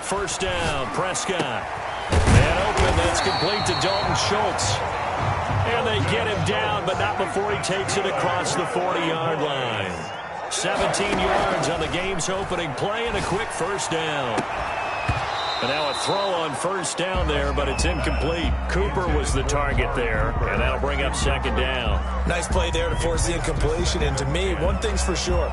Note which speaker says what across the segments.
Speaker 1: first down. Prescott. Man open. That's complete to Dalton Schultz. And they get him down, but not before he takes it across the 40-yard line. 17 yards on the game's opening play and a quick first down. And now a throw on first down there, but it's incomplete. Cooper was the target there, and that'll bring up second down.
Speaker 2: Nice play there to force the incompletion. And to me, one thing's for sure.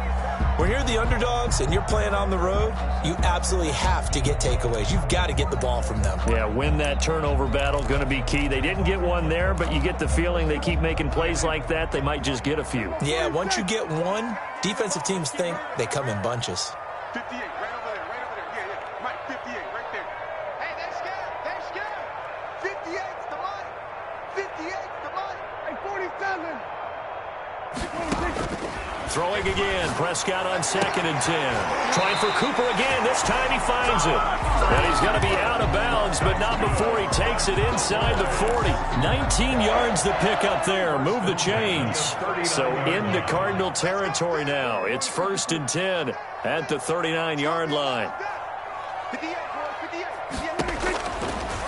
Speaker 2: When you're the underdogs and you're playing on the road, you absolutely have to get takeaways. You've got to get the ball from them.
Speaker 1: Yeah, win that turnover battle, going to be key. They didn't get one there, but you get the feeling they keep making plays like that, they might just get a few.
Speaker 2: Yeah, once you get one, defensive teams think they come in bunches.
Speaker 3: 58, right over there, right over there. Yeah. Mike, 58, right there. Hey, they're scared. They're scared. 58's the money. 58's the money. Hey, 47. 46.
Speaker 1: Throwing again, Prescott on 2nd and 10. Trying for Cooper again. This time he finds it. And he's going to be out of bounds, but not before he takes it inside the 40. 19 yards the pick up there. Move the chains. So into Cardinal territory now. It's 1st and 10 at the 39-yard line.
Speaker 3: 58, boys, 58.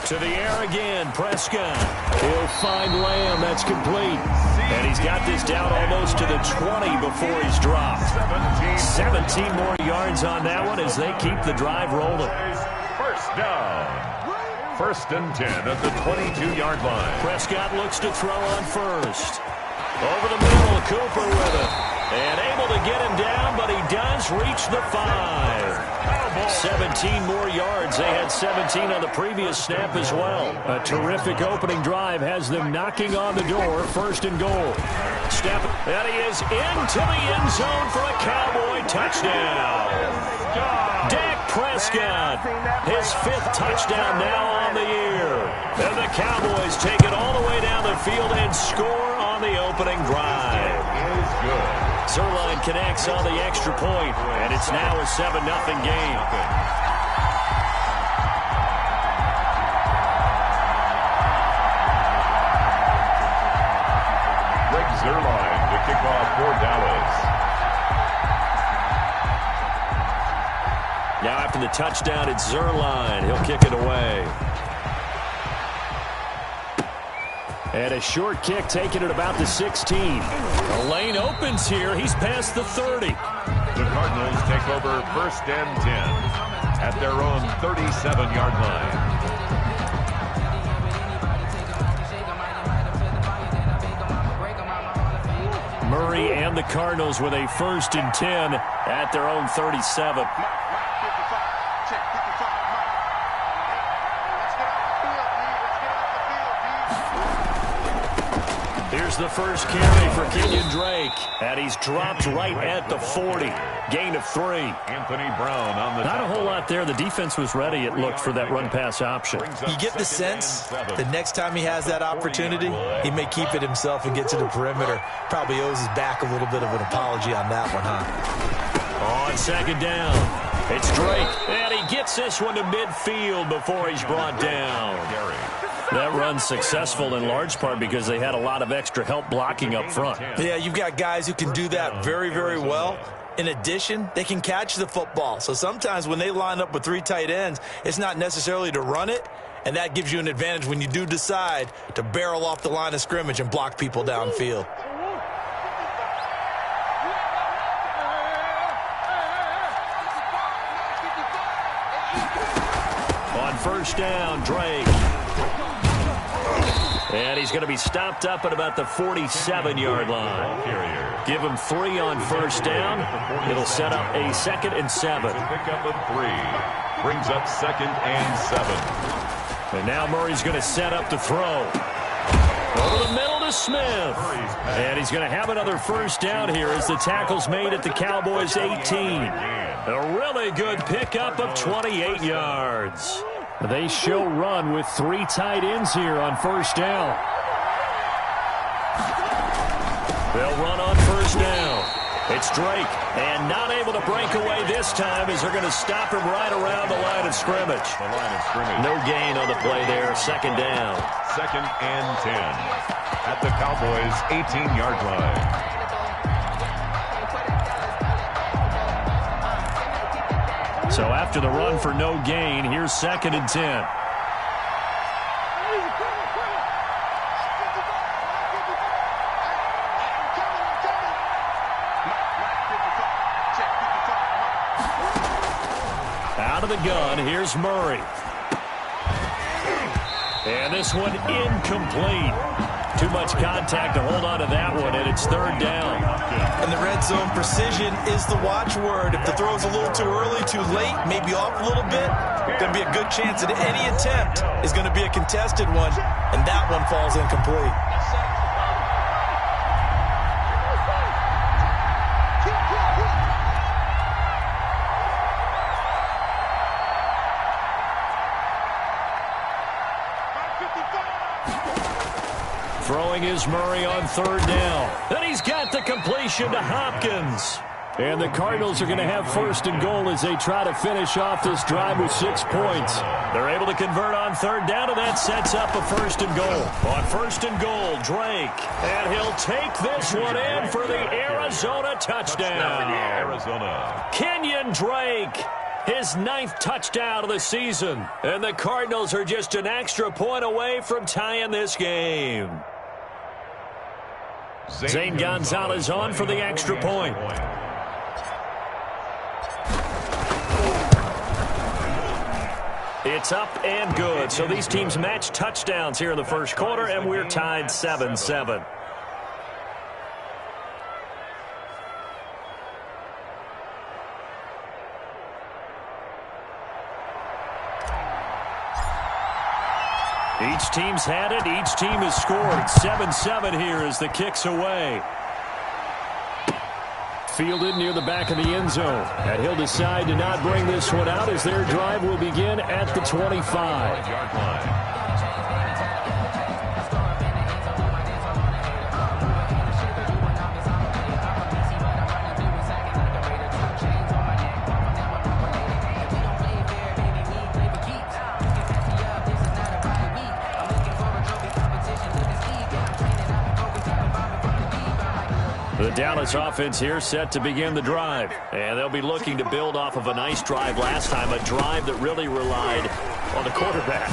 Speaker 1: To the air again, Prescott. He'll find Lamb. That's complete. And he's got this down almost to the 20 before he's dropped. 17 more yards on that one as they keep the drive rolling.
Speaker 4: First down. 1st and 10 at the 22-yard line.
Speaker 1: Prescott looks to throw on first. Over the middle, Cooper with it. And able to get him down, but he does reach the 5. 17 more yards. They had 17 on the previous snap as well. A terrific opening drive has them knocking on the door. 1st and goal. Step, and he is into the end zone for a Cowboy touchdown. Dak Prescott, his 5th touchdown now on the year. And the Cowboys take it all the way down the field and score on the opening drive.
Speaker 4: Is good.
Speaker 1: Zerline connects on the extra point, and it's now a 7-0 game.
Speaker 4: Greg Zerline to kick off for Dallas.
Speaker 1: Now after the touchdown, it's Zerline. He'll kick it away. And a short kick taken at about the 16. The lane opens here. He's past the 30.
Speaker 4: The Cardinals take over 1st and 10 at their own 37-yard line.
Speaker 1: Murray and the Cardinals with a 1st and 10 at their own 37. Here's the first carry for Kenyon Drake. And he's dropped right at the 40. Gain of 3.
Speaker 4: Anthony Brown on the
Speaker 1: Not a whole lot there. The defense was ready, it looked, for that run-pass option.
Speaker 2: You get the sense the next time he has that opportunity, he may keep it himself and get to the perimeter. Probably owes his back a little bit of an apology on that one, huh?
Speaker 1: On 2nd down, it's Drake. And he gets this one to midfield before he's brought down. That run's successful in large part because they had a lot of extra help blocking up front.
Speaker 2: Yeah, you've got guys who can do that very, very well. In addition, they can catch the football. So sometimes when they line up with 3 tight ends, it's not necessarily to run it, and that gives you an advantage when you do decide to barrel off the line of scrimmage and block people downfield.
Speaker 1: On 1st down, Drake. And he's going to be stopped up at about the 47-yard line. Give him 3 on 1st down. It'll set up a 2nd and 7.
Speaker 4: Pick up a 3. Brings up 2nd and 7.
Speaker 1: And now Murray's going to set up the throw. Over the middle to Smith. And he's going to have another 1st down here as the tackle's made at the Cowboys' 18. A really good pickup of 28 yards. They show run with 3 tight ends here on 1st down. They'll run on 1st down. It's Drake, and not able to break away this time as they're going to stop him right around the line of scrimmage. No gain on the play there. 2nd down.
Speaker 4: 2nd and 10 at the Cowboys' 18-yard line.
Speaker 1: So after the run for no gain, here's 2nd and 10. Out of the gun, here's Murray. And this one incomplete. Too much contact to hold on to that one, and it's 3rd down.
Speaker 2: In the red zone, precision is the watchword. If the throw's a little too early, too late, maybe off a little bit, going to be a good chance that any attempt is going to be a contested one, and that one falls incomplete.
Speaker 1: Throwing is Murray on 3rd down. And he's got the completion to Hopkins. And the Cardinals are going to have 1st and goal as they try to finish off this drive with 6 points. They're able to convert on 3rd down, and that sets up a 1st and goal. On 1st and goal, Drake. And he'll take this one in for the Arizona touchdown.
Speaker 4: Arizona.
Speaker 1: Kenyon Drake. His 9th touchdown of the season. And the Cardinals are just an extra point away from tying this game. Zane Gonzalez on for the extra point. It's up and good. So these teams match touchdowns here in the 1st quarter, and we're tied 7-7. Each team's had it. Each team has scored. 7-7 here as the kick's away. Fielded near the back of the end zone. And he'll decide to not bring this one out as their drive will begin at the 25-yard line. The Dallas offense here set to begin the drive. And they'll be looking to build off of a nice drive last time, a drive that really relied on the quarterback.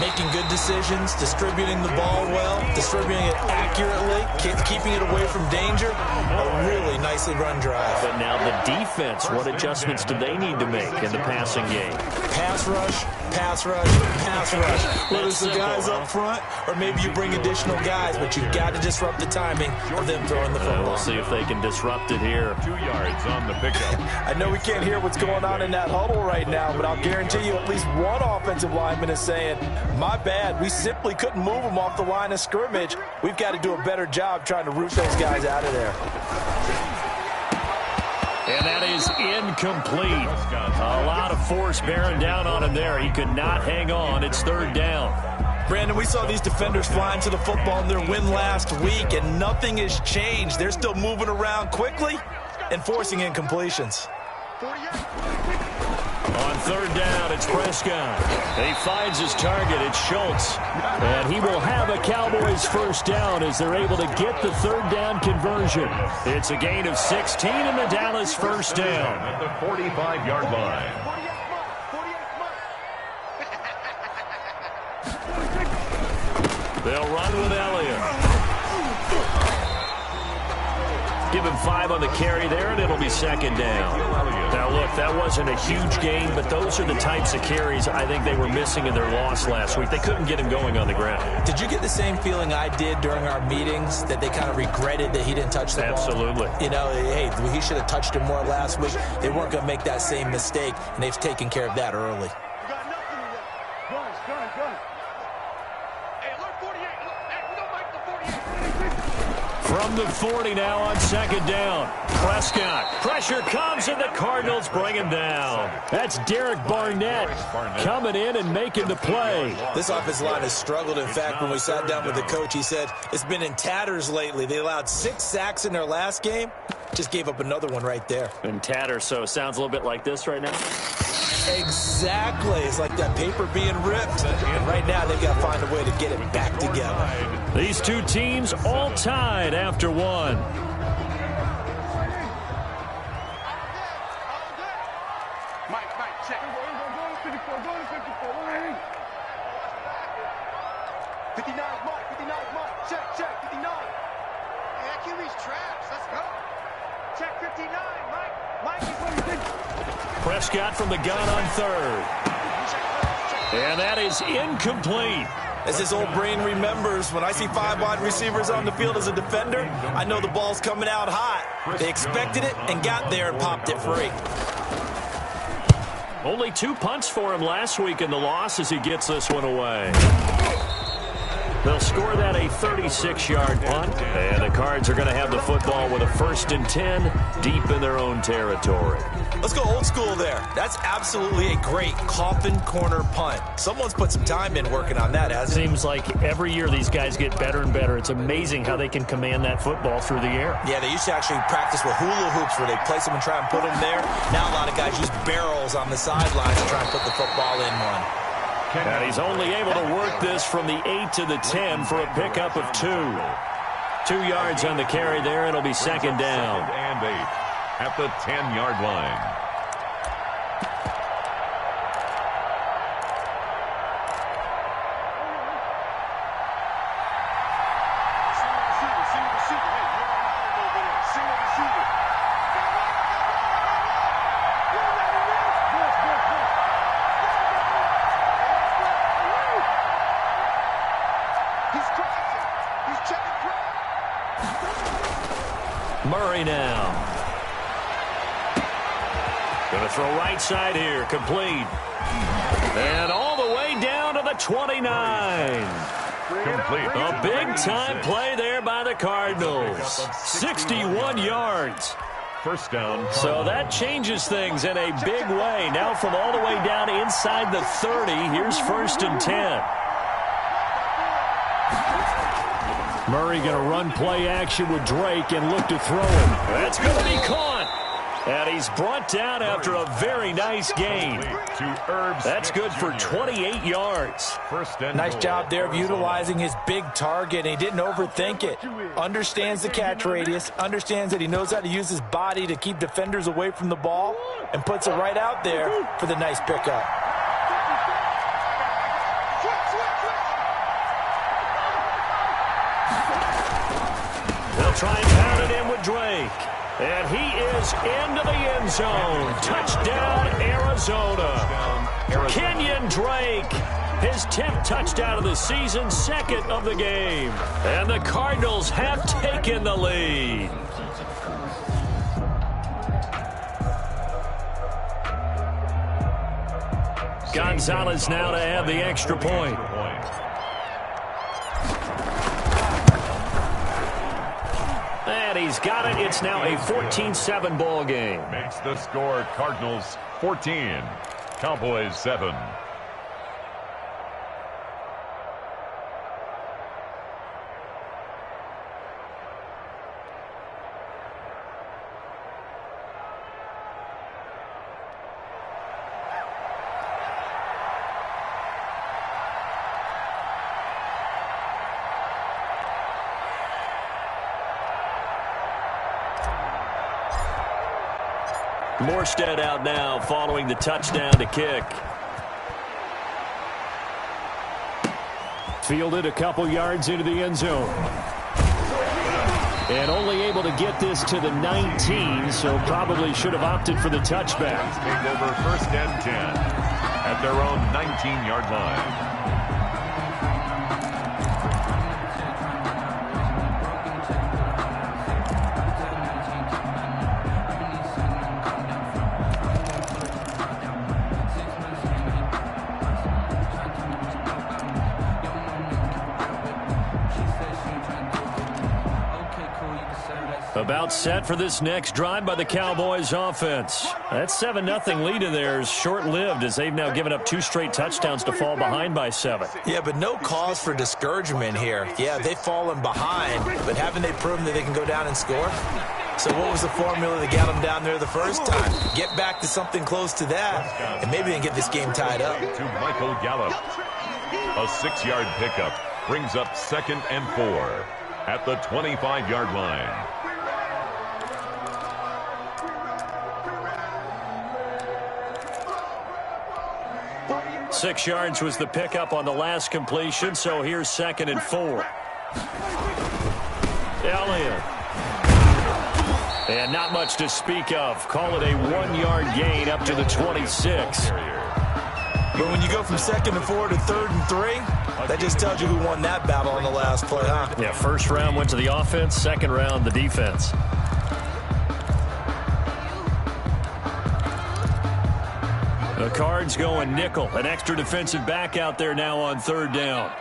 Speaker 2: Making good decisions, distributing the ball well, distributing it accurately, keeping it away from danger. A really nicely run drive.
Speaker 1: But now the defense, what adjustments do they need to make in the passing game?
Speaker 2: Pass rush, pass rush, pass rush. Whether it's the guys up front or maybe you bring additional guys, but you've got to disrupt the timing of them throwing the football.
Speaker 1: We'll see if they can disrupt it here.
Speaker 4: 2 yards on the pickup.
Speaker 2: I know we can't hear what's going on in that huddle right now, but I'll guarantee you at least one offensive lineman is saying, my bad, we simply couldn't move them off the line of scrimmage. We've got to do a better job trying to root those guys out of there.
Speaker 1: And that is incomplete. A lot of force bearing down on him there. He could not hang on. It's 3rd down.
Speaker 2: Brandon, we saw these defenders flying to the football in their win last week, and nothing has changed. They're still moving around quickly and forcing incompletions.
Speaker 1: On 3rd down, it's Prescott. He finds his target. It's Schultz. And he will have a Cowboys 1st down as they're able to get the 3rd down conversion. It's a gain of 16 and the Dallas 1st down.
Speaker 4: At the 45-yard line.
Speaker 1: They'll run with Elliott. Give him 5 on the carry there, and it'll be 2nd down. Now, look, that wasn't a huge gain, but those are the types of carries I think they were missing in their loss last week. They couldn't get him going on the ground.
Speaker 2: Did you get the same feeling I did during our meetings, that they kind of regretted that he didn't touch the ball?
Speaker 1: Absolutely.
Speaker 2: You know, hey, he should have touched him more last week. They weren't going to make that same mistake, and they've taken care of that early.
Speaker 1: From the 40 now on 2nd down. Prescott. Pressure comes, and the Cardinals bring him down. That's Derek Barnett coming in and making the play.
Speaker 2: This offensive line has struggled. In fact, when we sat down with the coach, he said it's been in tatters lately. They allowed 6 sacks in their last game. Just gave up another one right there.
Speaker 1: In tatters, so it sounds a little bit like this right now.
Speaker 2: Exactly. It's like that paper being ripped. And right now, they've got to find a way to get it back together.
Speaker 1: These two teams all tied after one.
Speaker 3: 59 Mike. 59 Mike. Check. 59. Hey, that QB's traps. Let's go. Check 59, Mike. Mike is what he's in.
Speaker 1: Prescott from the gun on third. And that is incomplete.
Speaker 2: As his old brain remembers, when I see 5 wide receivers on the field as a defender, I know the ball's coming out hot. They expected it and got there and popped it free.
Speaker 1: Only 2 punts for him last week in the loss as he gets this one away. They'll score that a 36-yard punt, and the Cards are going to have the football with a 1st and 10 deep in their own territory.
Speaker 2: Let's go old school there. That's absolutely a great coffin corner punt. Someone's put some time in working on that, hasn't it?
Speaker 1: Seems like every year these guys get better and better. It's amazing how they can command that football through the air.
Speaker 2: Yeah, they used to actually practice with hula hoops where they place them and try and put them there. Now a lot of guys use barrels on the sidelines to try and put the football in one.
Speaker 1: And he's only able to work this from the 8 to the 10 for a pickup of 2. 2 yards on the carry there. It'll be 2nd down.
Speaker 4: 2nd and 8 at the 10-yard line.
Speaker 1: Murray now. Going to throw right side here. Complete. And all the way down to the 29.
Speaker 4: Complete.
Speaker 1: A big-time play there by the Cardinals. 61 yards.
Speaker 4: 1st down.
Speaker 1: So that changes things in a big way. Now from all the way down inside the 30, here's 1st and 10. Murray going to run play action with Drake and look to throw him. That's going to be caught. And he's brought down after a very nice gain. That's good for 28 yards.
Speaker 2: Nice job there of utilizing his big target. He didn't overthink it. Understands the catch radius. Understands that he knows how to use his body to keep defenders away from the ball. And puts it right out there for the nice pickup.
Speaker 1: They'll try and pound it in with Drake. And he is into the end zone. Touchdown, Arizona. Kenyon Drake, his 10th touchdown of the season, 2nd of the game. And the Cardinals have taken the lead. Gonzalez now to have the extra point. And he's got it. It's now a 14-7 ball game.
Speaker 4: Makes the score Cardinals 14, Cowboys 7.
Speaker 1: Morstead out now following the touchdown to kick. Fielded a couple yards into the end zone. And only able to get this to the 19, so probably should have opted for the touchback.
Speaker 4: Take over 1st and 10 at their own 19-yard line.
Speaker 1: About set for this next drive by the Cowboys offense. That 7-0 lead in there is short-lived as they've now given up 2 straight touchdowns to fall behind by 7.
Speaker 2: Yeah, but no cause for discouragement here. Yeah, they've fallen behind, but haven't they proven that they can go down and score? So what was the formula that got them down there the first time? Get back to something close to that, and maybe they can get this game tied up.
Speaker 4: To Michael Gallup. A 6-yard pickup brings up 2nd and 4 at the 25-yard line.
Speaker 1: 6 yards was the pickup on the last completion, so here's 2nd and 4. Elliott. And not much to speak of. Call it a 1-yard gain up to the 26.
Speaker 2: But when you go from 2nd and 4 to 3rd and 3, that just tells you who won that battle on the last play, huh?
Speaker 1: Yeah, first round went to the offense, second round the defense. The Cards going nickel. An extra defensive back out there now on 3rd down.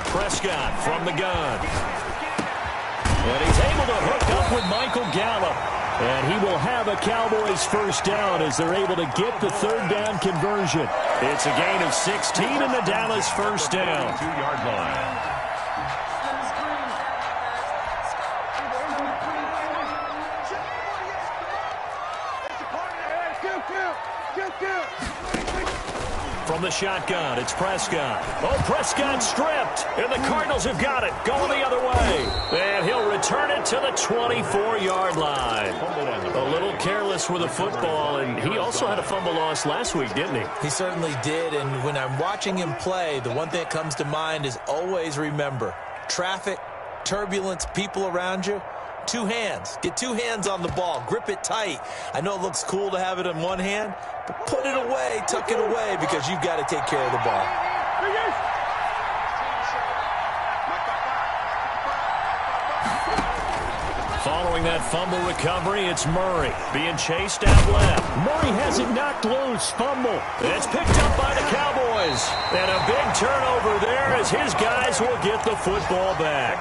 Speaker 1: Prescott from the gun. And he's able to hook up with Michael Gallup. And he will have a Cowboys first down as they're able to get the 3rd down conversion. It's a gain of 16 and the Dallas first down.
Speaker 4: 2-yard line.
Speaker 1: From the shotgun, it's Prescott. Oh, Prescott stripped, and the Cardinals have got it, going the other way. And he'll return it to the 24-yard line. A little careless with the football, and he also had a fumble loss last week, didn't he?
Speaker 2: He certainly did, and when I'm watching him play, the one thing that comes to mind is always remember, traffic, turbulence, people around you, 2 hands. Get 2 hands on the ball. Grip it tight. I know it looks cool to have it in one hand, but put it away, tuck it away, because you've got to take care of the ball.
Speaker 1: Following that fumble recovery, it's Murray being chased out left. Murray has it knocked loose. Fumble. It's picked up by the Cowboys. And a big turnover there as his guys will get the football back.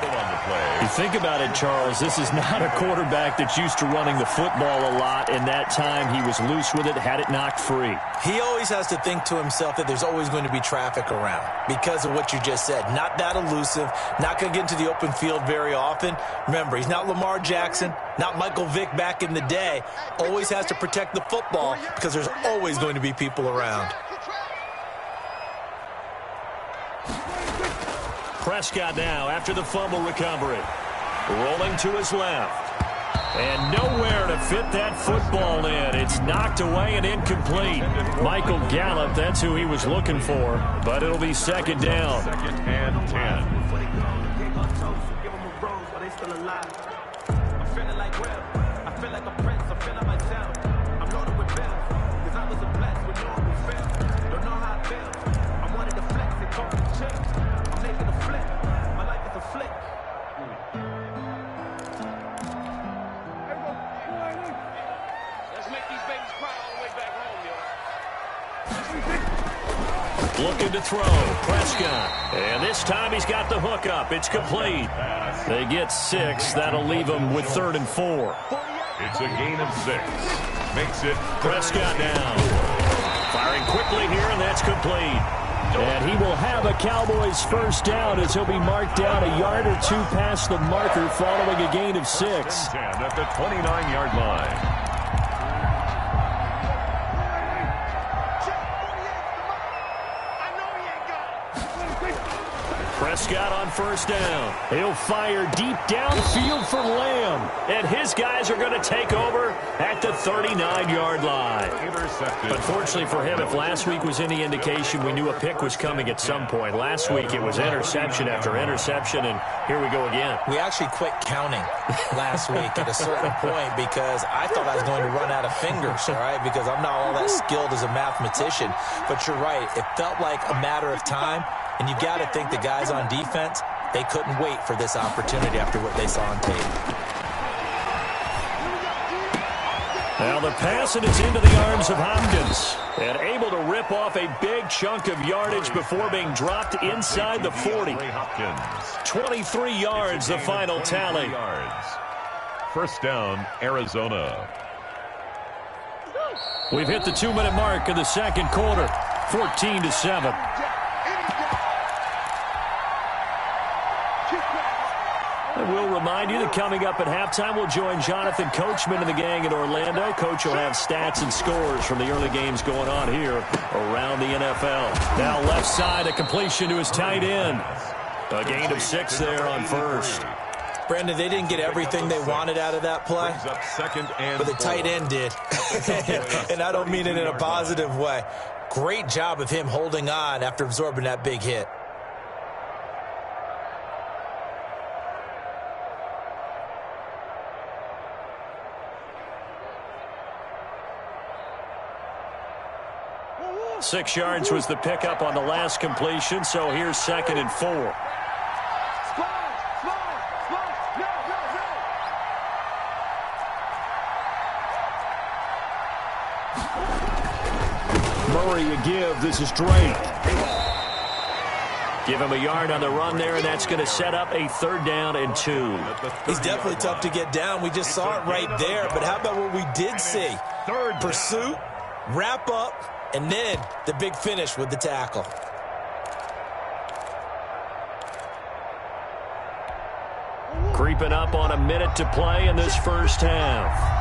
Speaker 1: You think about it, Charles, this is not a quarterback that's used to running the football a lot, and that time he was loose with it, had it knocked free.
Speaker 2: He always has to think to himself that there's always going to be traffic around because of what you just said. Not that elusive, not going to get into the open field very often. Remember, he's not Lamar Jackson, not Michael Vick back in the day. Always has to protect the football because there's always going to be people around.
Speaker 1: Prescott now after the fumble recovery. Rolling to his left. And nowhere to fit that football in. It's knocked away and incomplete. Michael Gallup, that's who he was looking for. But it'll be 2nd down.
Speaker 4: 2nd and 10.
Speaker 1: Looking to throw. Prescott. And this time he's got the hook up. It's complete. They get 6. That'll leave them with 3rd and 4.
Speaker 4: It's a gain of 6. Makes it
Speaker 1: Prescott now. Firing quickly here, and that's complete. And he will have a Cowboys first down as he'll be marked down a yard or 2 past the marker following a gain of 6.
Speaker 4: 10 at the 29-yard line.
Speaker 1: Prescott on first down. He'll fire deep downfield for Lamb. And his guys are going to take over at the 39-yard line.
Speaker 4: Intercepted.
Speaker 1: Unfortunately for him, if last week was any indication, we knew a pick was coming at some point. Last week it was interception after interception, and here we go again.
Speaker 2: We actually quit counting last week at a certain point because I thought I was going to run out of fingers, all right, because I'm not all that skilled as a mathematician. But you're right. It felt like a matter of time. And you got to think the guys on defense, they couldn't wait for this opportunity after what they saw on tape.
Speaker 1: Now the pass, and it's into the arms of Hopkins. And able to rip off a big chunk of yardage before being dropped inside the 40. 23 yards, the final tally.
Speaker 4: First down, Arizona.
Speaker 1: We've hit the 2-minute mark of the second quarter. 14-7. And we'll remind you that coming up at halftime, we'll join Jonathan Coachman and the gang in Orlando. Coach will have stats and scores from the early games going on here around the NFL. Now left side, a completion to his tight end. A gain of 6 there on first.
Speaker 2: Brandon, they didn't get everything they wanted out of that play, but the tight end did. And I don't mean it in a positive way. Great job of him holding on after absorbing that big hit.
Speaker 1: Six yards was the pickup on the last completion, so here's 2nd and 4. Murray a give. This is Drake. Give him a yard on the run there, and that's going to set up a 3rd down and 2.
Speaker 2: He's definitely tough to get down. We just saw it right there, but how about what we did see? Pursuit, wrap up, and then the big finish with the tackle.
Speaker 1: Creeping up on a minute to play in this first half.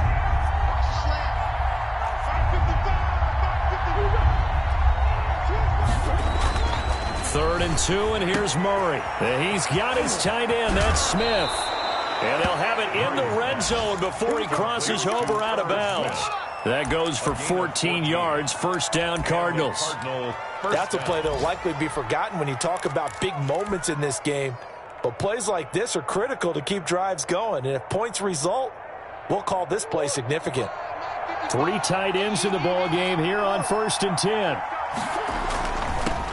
Speaker 1: 3rd and 2, and here's Murray. He's got his tight end. That's Smith. And they'll have it in the red zone before he crosses over out of bounds. That goes for 14 yards. 1st down, Cardinals.
Speaker 2: That's a play that will likely be forgotten when you talk about big moments in this game. But plays like this are critical to keep drives going. And if points result, we'll call this play significant.
Speaker 1: 3 tight ends in the ball game here on 1st and 10.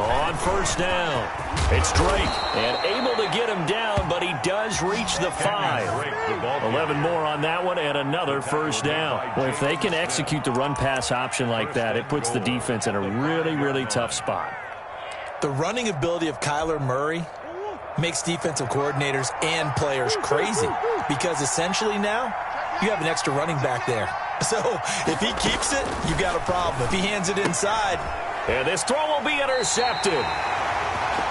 Speaker 1: On 1st down, it's Drake, and able to get him down, but he does reach the 5. 11 more on that one, and another 1st down. Well, if they can execute the run-pass option like that, it puts the defense in a really, really tough spot.
Speaker 2: The running ability of Kyler Murray makes defensive coordinators and players crazy, because essentially now you have an extra running back there. So if he keeps it, you got a problem. If he hands it inside,
Speaker 1: and this throw will be intercepted.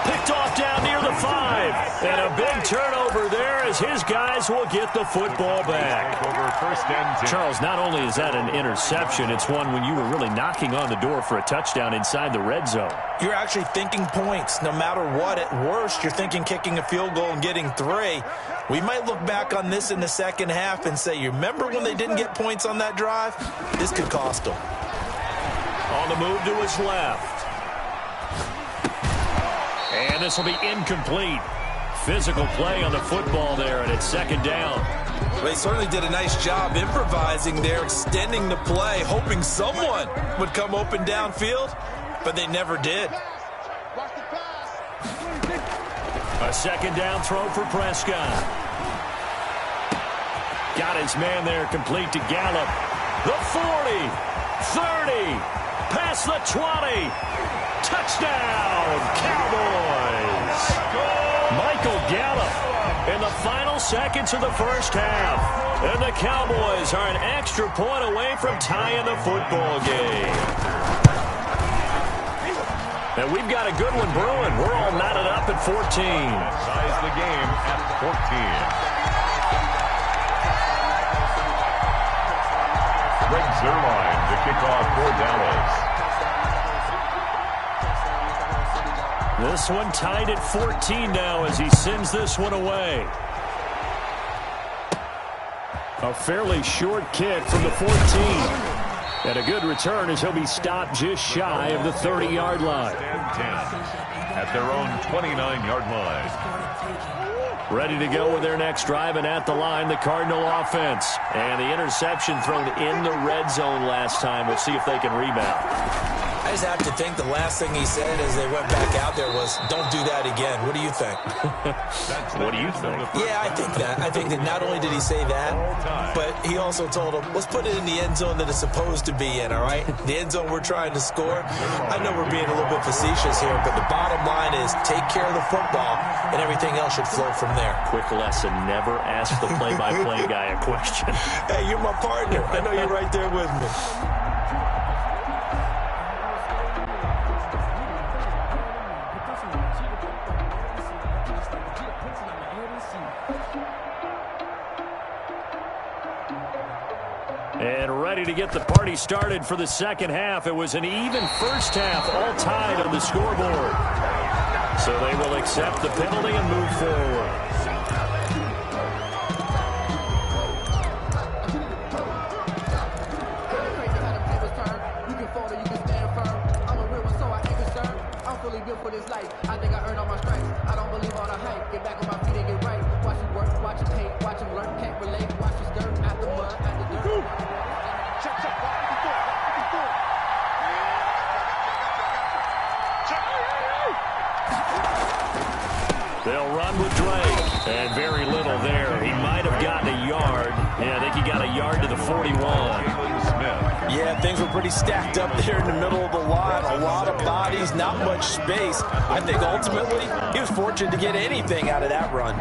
Speaker 1: Picked off down near the 5. And a big turnover there as his guys will get the football back. Charles, not only is that an interception, it's one when you were really knocking on the door for a touchdown inside the red zone.
Speaker 2: You're actually thinking points. No matter what, at worst, you're thinking kicking a field goal and getting 3. We might look back on this in the second half and say, you remember when they didn't get points on that drive? This could cost them.
Speaker 1: On the move to his left. And this will be incomplete. Physical play on the football there, and it's 2nd down.
Speaker 2: They certainly did a nice job improvising there, extending the play, hoping someone would come open downfield, but they never did.
Speaker 1: A 2nd down throw for Prescott. Got his man there, complete to Gallup. The 40, 30. Past the 20. Touchdown, Cowboys. Michael Gallup in the final seconds of the first half. And the Cowboys are an extra point away from tying the football game. And we've got a good one brewing. We're all knotted up at 14.
Speaker 4: Ties the game at 14. Greg Zuerlein to kick off for Dallas.
Speaker 1: This one tied at 14 now as he sends this one away. A fairly short kick from the 14. And a good return as he'll be stopped just shy of the 30-yard line.
Speaker 4: At their own 29-yard line.
Speaker 1: Ready to go with their next drive, and at the line, the Cardinal offense. And the interception thrown in the red zone last time. We'll see if they can rebound.
Speaker 2: I just have to think the last thing he said as they went back out there was, don't do that again. What do you think?
Speaker 1: What do you think?
Speaker 2: Yeah, I think that. I think that not only did he say that, but he also told him, let's put it in the end zone that it's supposed to be in, all right? The end zone we're trying to score. I know we're being a little bit facetious here, but the bottom line is take care of the football, and everything else should flow from there.
Speaker 1: Quick lesson, never ask the play-by-play guy a question.
Speaker 2: Hey, you're my partner. I know you're right there with me.
Speaker 1: And ready to get the party started for the second half. It was an even first half, all tied on the scoreboard. So they will accept the penalty and move forward.
Speaker 5: fully built for this life. I think I earned all my stripes. I don't believe all the hype. Get back on my feet and get right. Watch him work, watch him hate, watch him learn, can't relate. Watch his dirt at the mud, at the dirt.
Speaker 3: Check, check, walk 54.
Speaker 1: They'll run with Drake. And very little there. He might have gotten a yard. Yeah, I think he got a yard to the 41.
Speaker 2: Yeah, things were pretty stacked up there in the middle of the line. A lot of bodies, not much space. I think ultimately he was fortunate to get anything out of that run.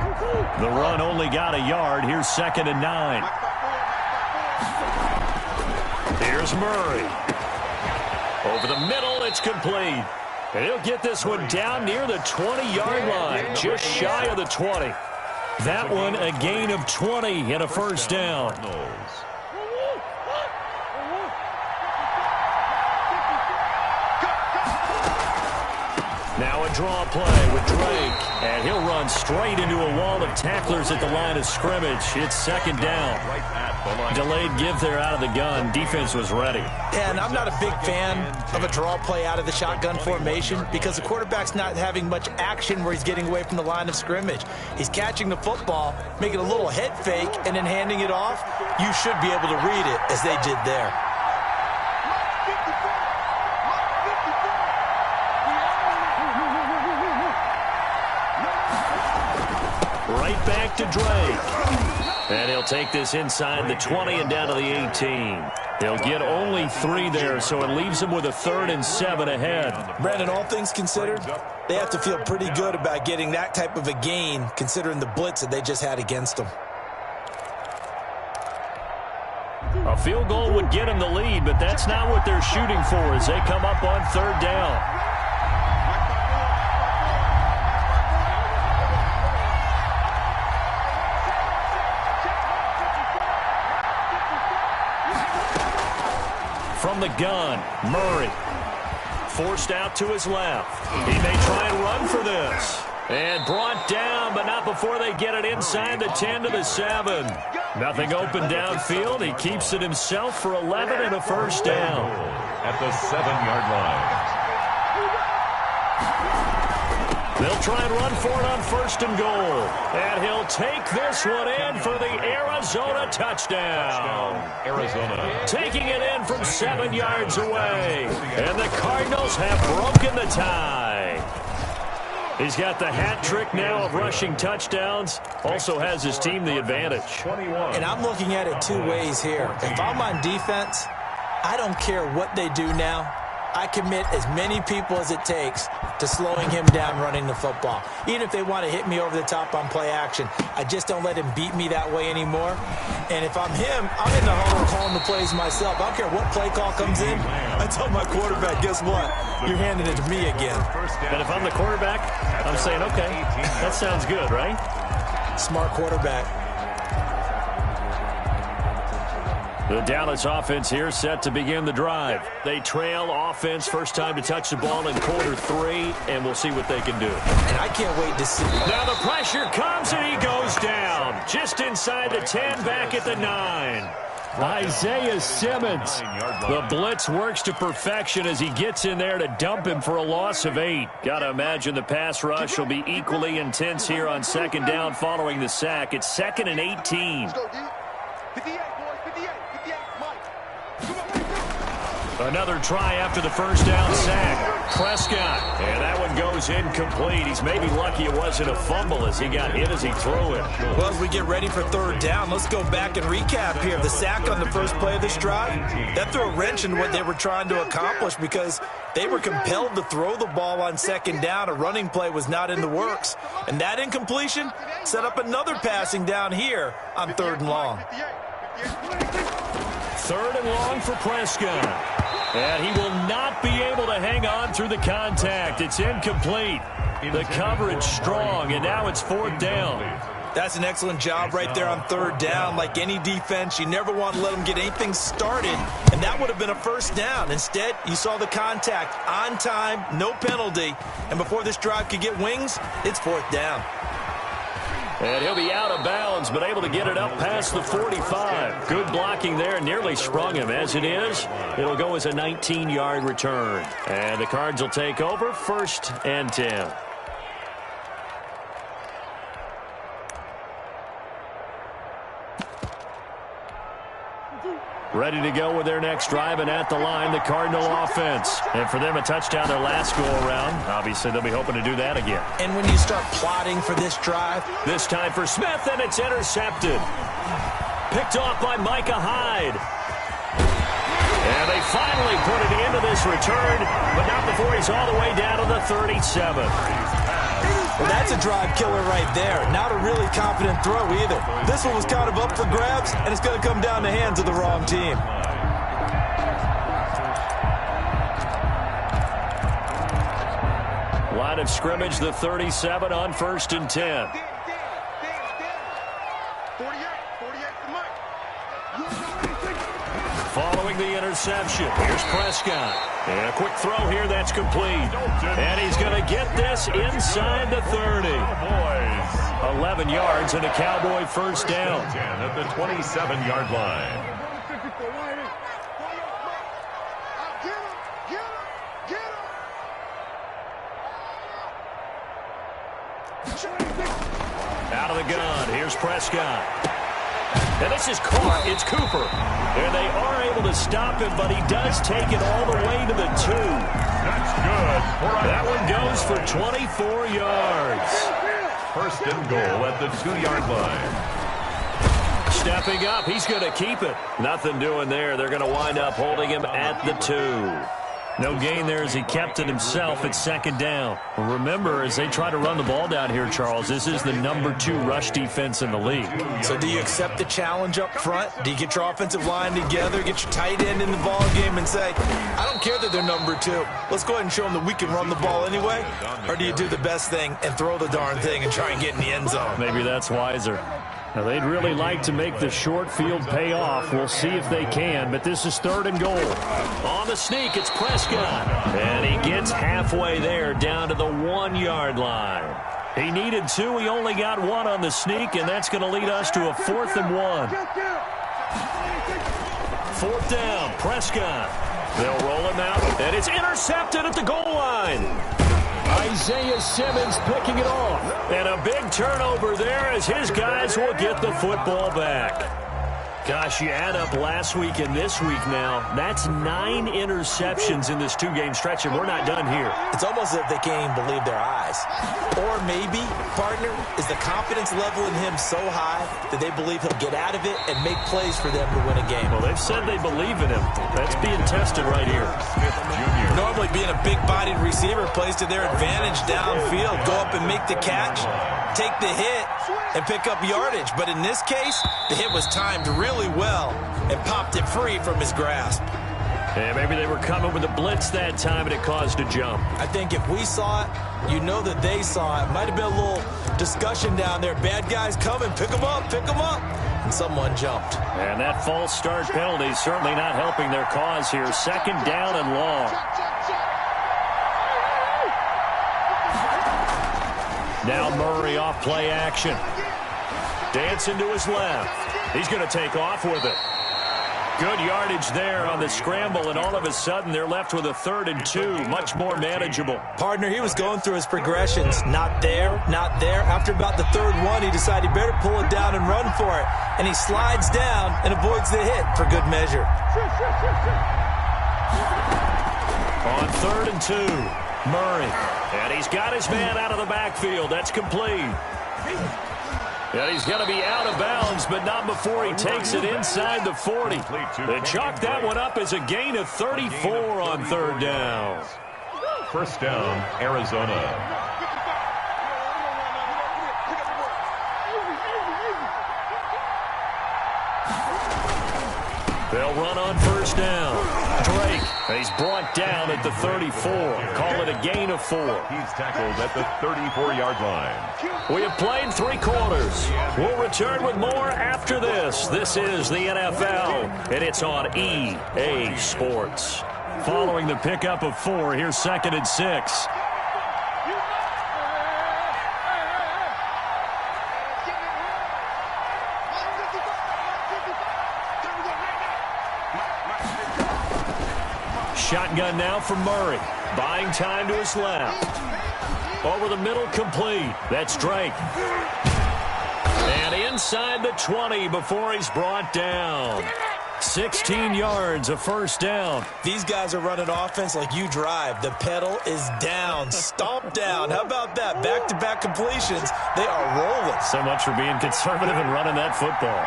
Speaker 1: The run only got a yard. Here's 2nd and 9. Here's Murray. Over the middle, it's complete. And he'll get this one down near the 20-yard line, just shy of the 20. That one a gain of 20 and a first down. Now a draw play with Drake, and he'll run straight into a wall of tacklers at the line of scrimmage. It's 2nd down. Delayed give there out of the gun. Defense was ready.
Speaker 2: And I'm not a big fan of a draw play out of the shotgun formation because the quarterback's not having much action where he's getting away from the line of scrimmage. He's catching the football, making a little head fake, and then handing it off. You should be able to read it as they did there.
Speaker 1: Right back to Drake. And he'll take this inside the 20 and down to the 18. He'll get only 3 there, so it leaves him with a 3rd and 7 ahead.
Speaker 2: Brandon, all things considered, they have to feel pretty good about getting that type of a gain, considering the blitz that they just had against them.
Speaker 1: A field goal would get them the lead, but that's not what they're shooting for as they come up on 3rd down. From the gun, Murray. Forced out to his left. He may try and run for this. And brought down, but not before they get it inside the 10 to the 7. Nothing open downfield. He keeps it himself for 11 and a first down.
Speaker 4: At the 7-yard line.
Speaker 1: They'll try and run for it on 1st and goal. And he'll take this one in for the Arizona touchdown.
Speaker 4: Arizona.
Speaker 1: Taking it in from 7 yards away. And the Cardinals have broken the tie. He's got the hat trick now of rushing touchdowns. Also has his team the advantage.
Speaker 2: And I'm looking at it 2 ways here. If I'm on defense, I don't care what they do now. I commit as many people as it takes to slowing him down running the football. Even if they want to hit me over the top on play action, I just don't let him beat me that way anymore. And if I'm him, I'm in the huddle calling the plays myself. I don't care what play call comes in. I tell my quarterback, guess what? You're handing it to me again.
Speaker 1: And if I'm the quarterback, I'm saying, okay, that sounds good, right?
Speaker 2: Smart quarterback.
Speaker 1: The Dallas offense here set to begin the drive. They trail offense, first time to touch the ball in quarter 3, and we'll see what they can do.
Speaker 2: And I can't wait to see.
Speaker 1: Now the pressure comes, and he goes down. Just inside the 10, back at the 9. Isaiah Simmons. The blitz works to perfection as he gets in there to dump him for a loss of 8. Got to imagine the pass rush will be equally intense here on 2nd down following the sack. It's 2nd and 18.
Speaker 3: Let's go, D. 58, boys, 58, Mike.
Speaker 1: Another try after the first down sack. Prescott. And that one goes incomplete. He's maybe lucky it wasn't a fumble as he got hit as he threw it.
Speaker 2: Well, as we get ready for 3rd down, let's go back and recap here. The sack on the first play of this drive, that threw a wrench in what they were trying to accomplish because they were compelled to throw the ball on 2nd down. A running play was not in the works. And that incompletion set up another passing down here on 3rd and long.
Speaker 1: 3rd and long for Prescott. And he will not be able to hang on through the contact. It's incomplete. The coverage strong, and now it's 4th down.
Speaker 2: That's an excellent job right there on 3rd down. Like any defense, you never want to let them get anything started, and that would have been a first down. Instead, you saw the contact on time, no penalty, and before this drive could get wings, it's 4th down.
Speaker 1: And he'll be out of bounds, but able to get it up past the 45. Good blocking there, nearly sprung him. As it is, it'll go as a 19-yard return. And the Cards will take over, 1st and 10. Ready to go with their next drive, and at the line, the Cardinal offense. And for them, a touchdown their last go-around. Obviously, they'll be hoping to do that again.
Speaker 2: And when you start plotting for this drive,
Speaker 1: this time for Smith, and it's intercepted. Picked off by Micah Hyde. And they finally put it into this return, but not before he's all the way down to the 37.
Speaker 2: Well, that's a drive killer right there. Not a really confident throw either. This one was kind of up for grabs, and it's going to come down the hands of the wrong team.
Speaker 1: Line of scrimmage, the 37 on 1st and 10.
Speaker 3: 48 to Mike.
Speaker 1: Following the interception, here's Prescott. And a quick throw here that's complete. And he's going to get this inside the 30. 11 yards and a Cowboy 1st down.
Speaker 4: 10 at the 27-yard line.
Speaker 1: Out of the gun, here's Prescott. And this is caught. It's Cooper. And they are able to stop him, but he does take it all the way to the 2.
Speaker 4: That's good.
Speaker 1: That one goes for 24 yards.
Speaker 4: 1st and goal at the 2-yard line.
Speaker 1: Stepping up, he's going to keep it. Nothing doing there. They're going to wind up holding him at the 2. No gain there as he kept it himself at 2nd down. Remember, as they try to run the ball down here, Charles, this is the number 2 rush defense in the league.
Speaker 2: So do you accept the challenge up front? Do you get your offensive line together, get your tight end in the ball game and say, I don't care that they're number 2. Let's go ahead and show them that we can run the ball anyway? Or do you do the best thing and throw the darn thing and try and get in the end zone?
Speaker 1: Maybe that's wiser. Now, they'd really like to make the short field pay off. We'll see if they can, but this is 3rd and goal. On the sneak, it's Prescott. And he gets halfway there, down to the 1-yard line. He needed 2. He only got 1 on the sneak, and that's going to lead us to a 4th and 1. 4th down, Prescott. They'll roll him out, and it's intercepted at the goal line. Isaiah Simmons picking it off. And a big turnover there as his guys will get the football back. Gosh, you add up last week and this week now, that's 9 interceptions in this 2-game stretch, and we're not done here.
Speaker 2: It's almost as if they can't even believe their eyes. Or maybe, partner, is the confidence level in him so high that they believe he'll get out of it and make plays for them to win a game.
Speaker 1: Well, they've said they believe in him. That's being tested right here.
Speaker 2: Normally being a big-bodied receiver plays to their advantage downfield. Go up and make the catch, take the hit, and pick up yardage. But in this case, the hit was timed really well and popped it free from his grasp.
Speaker 1: Yeah, maybe they were coming with a blitz that time and it caused a jump.
Speaker 2: I think if we saw it, you know that they saw it. Might have been a little discussion down there. Bad guys coming, pick them up, pick them up. And someone jumped. And
Speaker 1: that false start penalty certainly not helping their cause here. 2nd down and long. Now Murray off play action. Dancing to his left. He's going to take off with it. Good yardage there on the scramble, and all of a sudden they're left with a 3rd and 2. Much more manageable.
Speaker 2: Partner, he was going through his progressions. Not there, not there. After about the 3rd one, he decided he better pull it down and run for it. And he slides down and avoids the hit for good measure.
Speaker 1: On 3rd and 2, Murray. And he's got his man out of the backfield. That's complete. And he's going to be out of bounds, but not before he takes it inside the 40. They chalk that one up as a gain of 34 on 3rd down.
Speaker 4: 1st down, Arizona.
Speaker 1: They'll run on 1st down. Drake, he's brought down at the 34. Call it a gain of 4.
Speaker 4: He's tackled at the 34-yard line.
Speaker 1: We have played 3 quarters. We'll return with more after this. This is the NFL, and it's on EA Sports. Following the pickup of 4, here's 2nd and 6. shotgun now from Murray. Buying time to his left. Over the middle, complete. That's Drake. And inside the 20 before he's brought down. 16 yards, a first down.
Speaker 2: These guys are running offense like you drive. The pedal is down, stomped down. How about that? Back-to-back completions. They are rolling.
Speaker 1: So much for being conservative and running that football.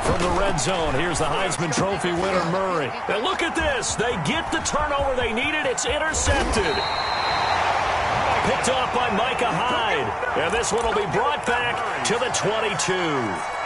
Speaker 1: From the red zone, here's the Heisman Trophy winner, Murray. And look at this. They get the turnover they needed. It's intercepted. Picked off by Micah Hyde. And this one will be brought back to the 22.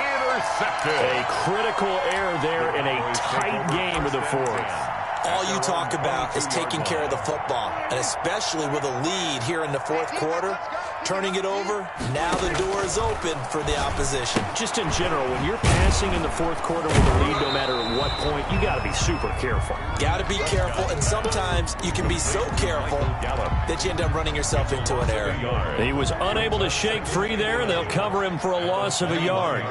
Speaker 4: Intercepted.
Speaker 1: A critical error there in a tight game of the fourth.
Speaker 2: All you talk about is taking care of the football, and especially with a lead here in the fourth quarter, turning it over, now the door is open for the opposition.
Speaker 1: Just in general, when you're passing in the fourth quarter with a lead, no matter at what point, you got to be super careful.
Speaker 2: Got to be careful, and sometimes you can be so careful that you end up running yourself into an error.
Speaker 1: He was unable to shake free there, and they'll cover him for a loss of a yard.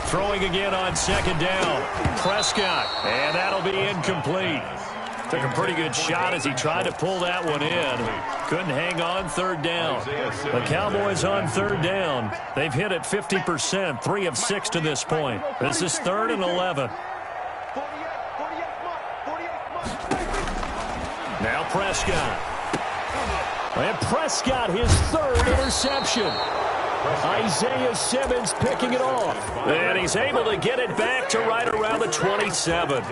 Speaker 1: Throwing again on second down. Prescott, and that'll be incomplete. Took a pretty good shot as he tried to pull that one in. Couldn't hang on third down. The Cowboys on third down. They've hit it 50%, 3 of 6 to this point. This is 3rd and 11. Now Prescott. And Prescott, his 3rd interception. Isaiah Simmons picking it off. And he's able to get it back to right around the 27.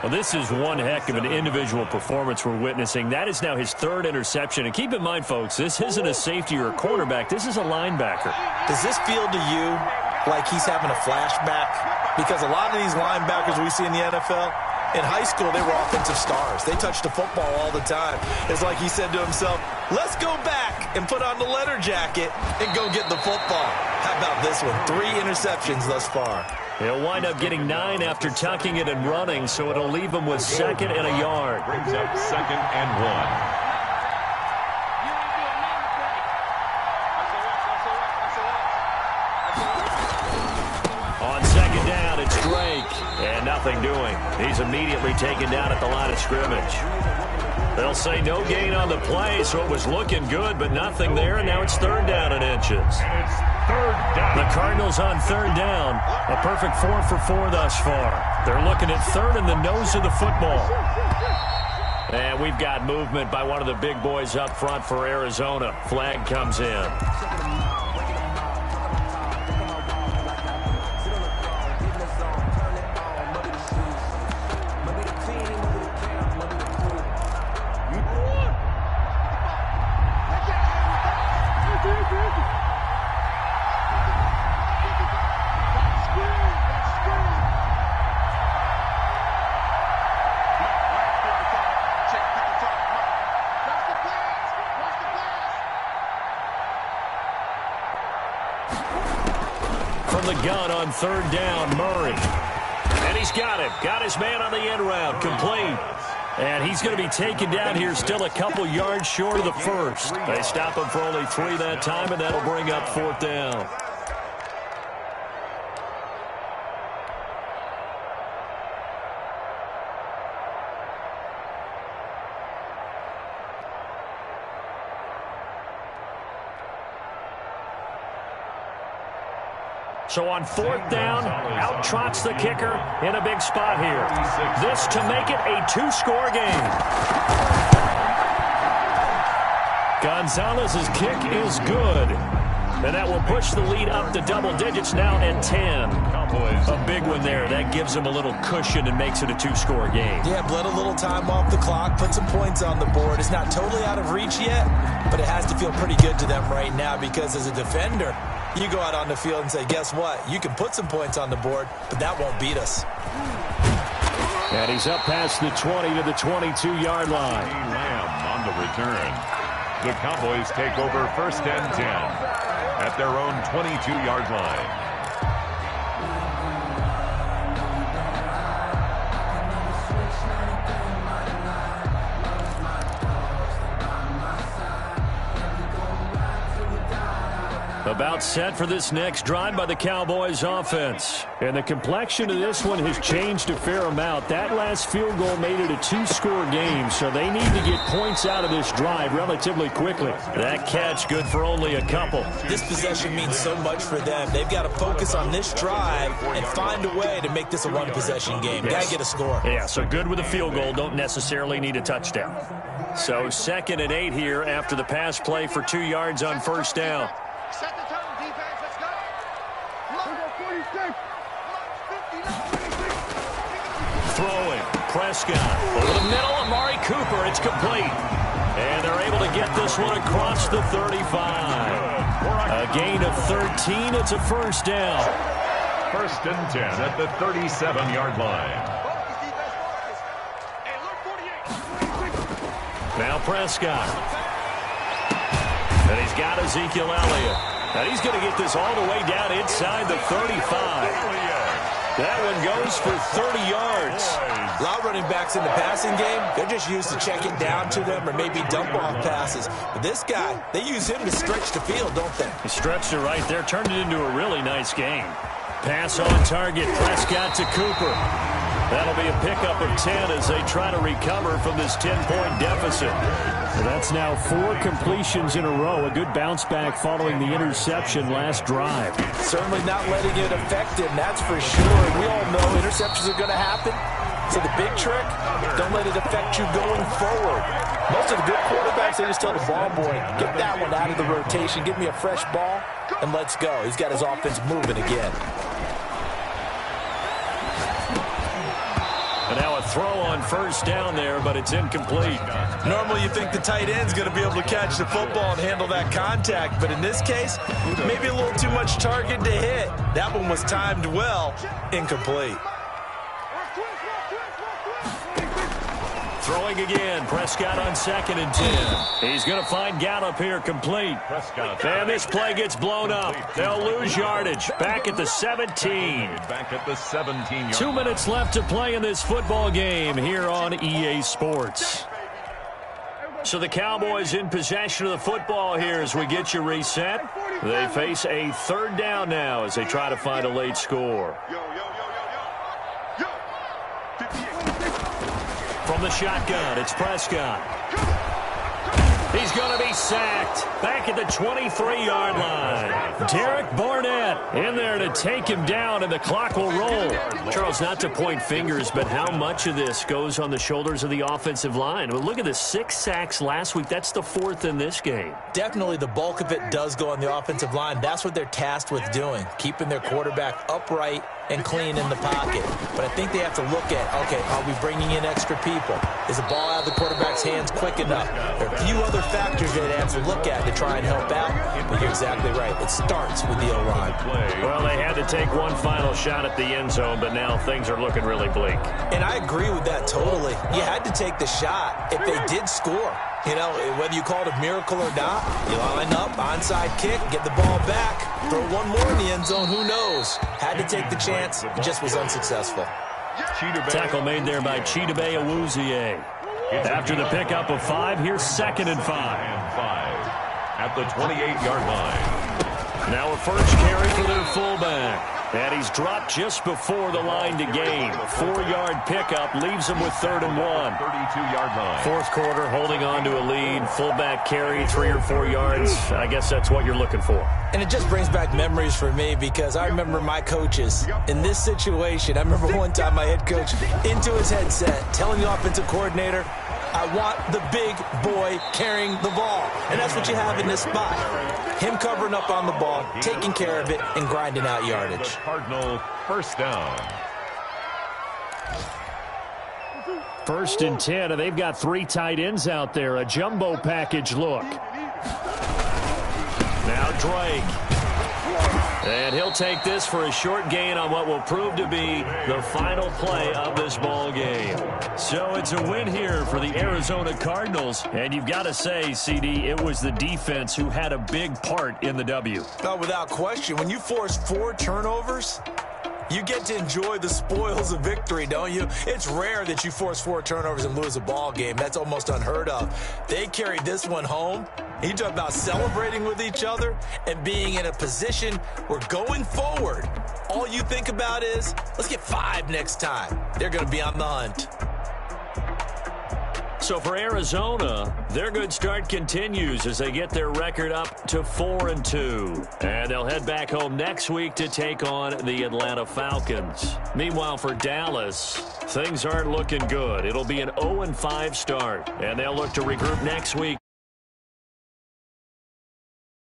Speaker 1: Well, this is one heck of an individual performance we're witnessing. That is now his 3rd interception. And keep in mind, folks, this isn't a safety or a cornerback. This is a linebacker.
Speaker 2: Does this feel to you like he's having a flashback? Because a lot of these linebackers we see in the NFL, in high school, they were offensive stars. They touched the football all the time. It's like he said to himself, let's go back and put on the leather jacket and go get the football. How about this one? 3 interceptions thus far.
Speaker 1: He'll wind up getting 9 after tucking it and running, so it'll leave him with 2nd and a yard.
Speaker 4: Brings up 2nd and 1.
Speaker 1: And nothing doing. He's immediately taken down at the line of scrimmage. They'll say no gain on the play, so it was looking good, but nothing there, and now it's 3rd down and inches.
Speaker 4: And it's 3rd down.
Speaker 1: The Cardinals on 3rd down. A perfect 4 for 4 thus far. They're looking at 3rd in the nose of the football. And we've got movement by one of the big boys up front for Arizona. Flag comes in. The gun on 3rd down, Murray. And he's got it. Got his man on the end route. Complete. And he's going to be taken down here still a couple yards short of the first. They stop him for only 3 that time, and that'll bring up 4th down. So on 4th down, out trots the kicker in a big spot here. This to make it a 2-score game. Gonzalez's kick is good. And that will push the lead up to double digits now at 10. A big one there. That gives them a little cushion and makes it a 2-score game.
Speaker 2: Yeah, bled a little time off the clock, put some points on the board. It's not totally out of reach yet, but it has to feel pretty good to them right now because as a defender, you go out on the field and say, guess what? You can put some points on the board, but that won't beat us.
Speaker 1: And he's up past the 20 to the 22-yard line.
Speaker 4: Lamb on the return. The Cowboys take over 1st and 10 at their own 22-yard line.
Speaker 1: A About set for this next drive by the Cowboys offense. And the complexion of this one has changed a fair amount. That last field goal made it a two-score game, so they need to get points out of this drive relatively quickly. That catch good for only a couple.
Speaker 2: This possession means so much for them. They've got to focus on this drive and find a way to make this a one-possession game. Got to get a score.
Speaker 1: Yeah, so good with a field goal. Don't necessarily need a touchdown. So 2nd and 8 here after the pass play for 2 yards on first down.
Speaker 3: Set the tone, defense. Let's go. Look, 46.
Speaker 1: Throwing. Prescott. Over the middle. Amari Cooper. It's complete. And they're able to get this one across the 35. A gain of 13. It's a first down.
Speaker 4: 1st and 10 at the 37-yard line.
Speaker 1: Now Prescott. And he's got Ezekiel Elliott. And he's going to get this all the way down inside the 35. That one goes for 30 yards.
Speaker 2: A lot of running backs in the passing game, they're just used to check it down to them or maybe dump off passes. But this guy, they use him to stretch the field, don't they?
Speaker 1: He stretched it right there, turned it into a really nice game. Pass on target, Prescott to Cooper. That'll be a pickup of 10 as they try to recover from this 10-point deficit. Well, that's now 4 completions in a row. A good bounce back following the interception last drive.
Speaker 2: Certainly not letting it affect him, that's for sure. We all know interceptions are going to happen. So the big trick, don't let it affect you going forward. Most of the good quarterbacks, they just tell the ball boy, get that one out of the rotation, give me a fresh ball, and let's go. He's got his offense moving again.
Speaker 1: And now a throw on first down there, but it's incomplete.
Speaker 2: Normally you think the tight end's going to be able to catch the football and handle that contact, but in this case, maybe a little too much target to hit. That one was timed well, incomplete.
Speaker 1: Throwing again, Prescott on 2nd and 10. He's going to find Gallup here, complete. And this play gets blown up. They'll lose yardage. Back at the 17.
Speaker 4: Back at the 17-yard
Speaker 1: 2 minutes left to play in this football game here on EA Sports. So the Cowboys in possession of the football here as we get you reset. They face a 3rd down now as they try to find a late score. From the shotgun, it's Prescott. He's going to be sacked. Back at the 23-yard line. Derek Barnett in there to take him down, and the clock will roll. Charles, not to point fingers, but how much of this goes on the shoulders of the offensive line? Well, look at the 6 sacks last week. That's the 4th in this game.
Speaker 2: Definitely the bulk of it does go on the offensive line. That's what they're tasked with doing, keeping their quarterback upright and clean in the pocket. But I think they have to look at, okay, are we bringing in extra people? Is the ball out of the quarterback's hands quick enough? There are a few other factors that they have to look at to try and help out. But you're exactly right. It starts with the O-line.
Speaker 1: Well, they had to take one final shot at the end zone, but now things are looking really bleak.
Speaker 2: And I agree with that totally. You had to take the shot if they did score. You know, whether you call it a miracle or not, you line up, onside kick, get the ball back, throw one more in the end zone, who knows? Had to take the chance, just was unsuccessful.
Speaker 1: Tackle made there by Chidobe Awuzie. After the pickup of 5, here's 2nd and 5.
Speaker 4: At the 28-yard line.
Speaker 1: Now a first carry for their fullback. And he's dropped just before the line to gain. 4-yard pickup leaves him with 3rd and 1.
Speaker 4: 32-yard line.
Speaker 1: 4th quarter, holding on to a lead. Fullback carry, 3 or 4 yards. I guess that's what you're looking for.
Speaker 2: And it just brings back memories for me because I remember my coaches in this situation. I remember one time my head coach into his headset telling the offensive coordinator, I want the big boy carrying the ball. And that's what you have in this spot. Him covering up on the ball, taking care of it, and grinding out yardage.
Speaker 4: Cardinal first down.
Speaker 1: 1st and 10, and they've got 3 tight ends out there. A jumbo package look. Now Drake. And he'll take this for a short gain on what will prove to be the final play of this ball game. So it's a win here for the Arizona Cardinals. And you've got to say, CD, it was the defense who had a big part in the W.
Speaker 2: No, without question. When you force 4 turnovers, You get to enjoy the spoils of victory, don't you? It's rare that you force 4 turnovers and lose a ball game. That's almost unheard of. They carried this one home. You talk about celebrating with each other and being in a position where going forward, all you think about is, let's get 5 next time. They're going to be on the hunt.
Speaker 1: So for Arizona, their good start continues as they get their record up to 4-2. And they'll head back home next week to take on the Atlanta Falcons. Meanwhile, for Dallas, things aren't looking good. It'll be an 0-5 start, and they'll look to regroup next week.